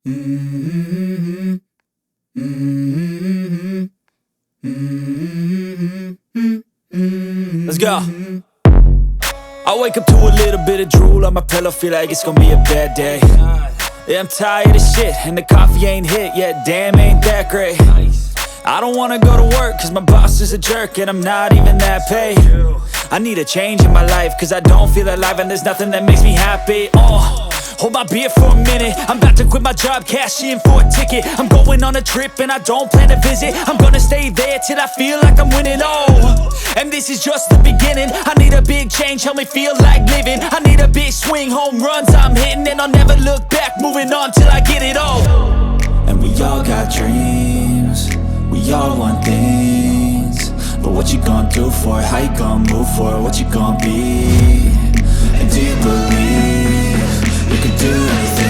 Mm-hmm. Mm-hmm. Mm-hmm. Let's go. I wake up to a little bit of drool on my pillow, feel like it's gonna be a bad day. Yeah, I'm tired of shit, and the coffee ain't hit yet, damn, ain't that great. I don't wanna go to work, cause my boss is a jerk, and I'm not even that paid. I need a change in my life, cause I don't feel alive, and there's nothing that makes me happy. Hold my beer for a minute, I'm about to quit my job, cash in for a ticket. I'm going on a trip and I don't plan to visit. I'm gonna stay there till I feel like I'm winning, and this is just the beginning. I need a big change, help me feel like living. I need a big swing, home runs I'm hitting, and I'll never look back, moving on till I get it all. And we all got dreams, we all want things, but what you gonna do for it? How you gonna move for it? What you gonna be? And do you believe you can do anything?